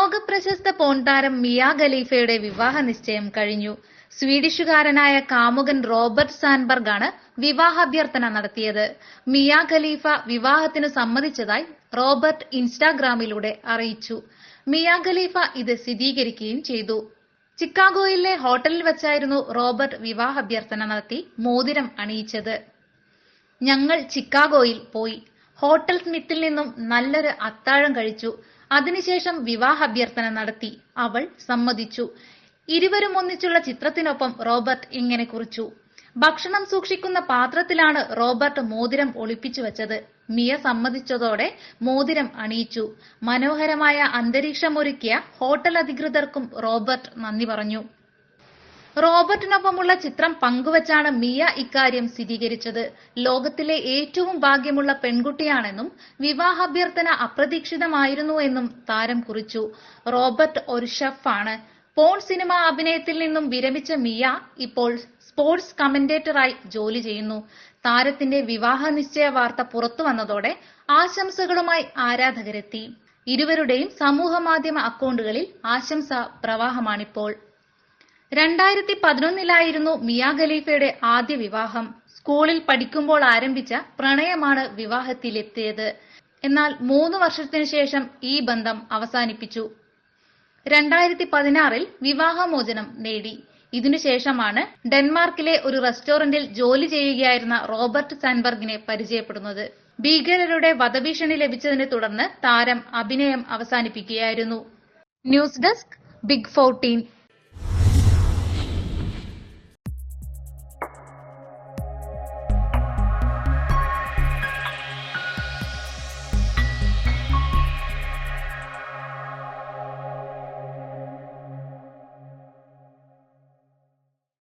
ലോകപ്രശസ്ത പോൺ താരം മിയ ഖലീഫയുടെ വിവാഹ നിശ്ചയം കഴിഞ്ഞു. സ്വീഡിഷുകാരനായ കാമുകൻ റോബർട്ട് സാൻബർഗ് ആണ് വിവാഹാഭ്യർത്ഥന നടത്തിയത്. മിയ ഖലീഫ വിവാഹത്തിന് സമ്മതിച്ചതായി റോബർട്ട് ഇൻസ്റ്റാഗ്രാമിലൂടെ അറിയിച്ചു. മിയ ഖലീഫ ഇത് സ്ഥിരീകരിക്കുകയും ചെയ്തു. ചിക്കാഗോയിലെ ഹോട്ടലിൽ വെച്ചായിരുന്നു റോബർട്ട് വിവാഹാഭ്യർത്ഥന നടത്തി മോതിരം അണിയിച്ചത്. ഞങ്ങൾ ചിക്കാഗോയിൽ പോയി. ഹോട്ടൽ സ്മിത്തിൽ നിന്നും നല്ലൊരു അത്താഴം കഴിച്ചു. അതിനുശേഷം വിവാഹാഭ്യർത്ഥന നടത്തി. അവൾ സമ്മതിച്ചു. ഇരുവരും ഒന്നിച്ചുള്ള ചിത്രത്തിനൊപ്പം റോബർട്ട് ഇങ്ങനെ കുറിച്ചു: ഭക്ഷണം സൂക്ഷിക്കുന്ന പാത്രത്തിലാണ് റോബർട്ട് മോതിരം ഒളിപ്പിച്ചു വെച്ചത്. മിയ സമ്മതിച്ചതോടെ മോതിരം അണിയിച്ചു. മനോഹരമായ അന്തരീക്ഷമൊരുക്കിയ ഹോട്ടൽ അധികൃതർക്കും റോബർട്ട് നന്ദി പറഞ്ഞു. റോബർട്ടിനൊപ്പമുള്ള ചിത്രം പങ്കുവച്ചാണ് മിയ ഇക്കാര്യം സ്ഥിരീകരിച്ചത്. ലോകത്തിലെ ഏറ്റവും ഭാഗ്യമുള്ള പെൺകുട്ടിയാണെന്നും വിവാഹാഭ്യർത്ഥന അപ്രതീക്ഷിതമായിരുന്നുവെന്നും താരം കുറിച്ചു. റോബർട്ട് ഒരു ഷെഫാണ്. പോൺ സിനിമ അഭിനയത്തിൽ നിന്നും വിരമിച്ച മിയ ഇപ്പോൾ സ്പോർട്സ് കമന്റേറ്ററായി ജോലി ചെയ്യുന്നു. താരത്തിന്റെ വിവാഹ നിശ്ചയ വാർത്ത പുറത്തു വന്നതോടെ ആശംസകളുമായി ആരാധകരെത്തി. ഇരുവരുടെയും സമൂഹ മാധ്യമ അക്കൗണ്ടുകളിൽ ആശംസാ പ്രവാഹമാണിപ്പോൾ. 2011 മിയ ഖലീഫയുടെ ആദ്യ വിവാഹം. സ്കൂളിൽ പഠിക്കുമ്പോൾ ആരംഭിച്ച പ്രണയമാണ് വിവാഹത്തിലെത്തിയത്. എന്നാൽ 3 വർഷത്തിനു ശേഷം ഈ ബന്ധം അവസാനിപ്പിച്ചു. 2016 വിവാഹമോചനം നേടി. ഇതിനുശേഷമാണ് ഡെൻമാർക്കിലെ ഒരു റെസ്റ്റോറന്റിൽ ജോലി ചെയ്യുകയായിരുന്ന റോബർട്ട് സാൻബർഗിനെ പരിചയപ്പെടുന്നത്. ഭീകരരുടെ വധഭീഷണി ലഭിച്ചതിനെ തുടർന്ന് താരം അഭിനയം അവസാനിപ്പിക്കുകയായിരുന്നു. News desk, big 14.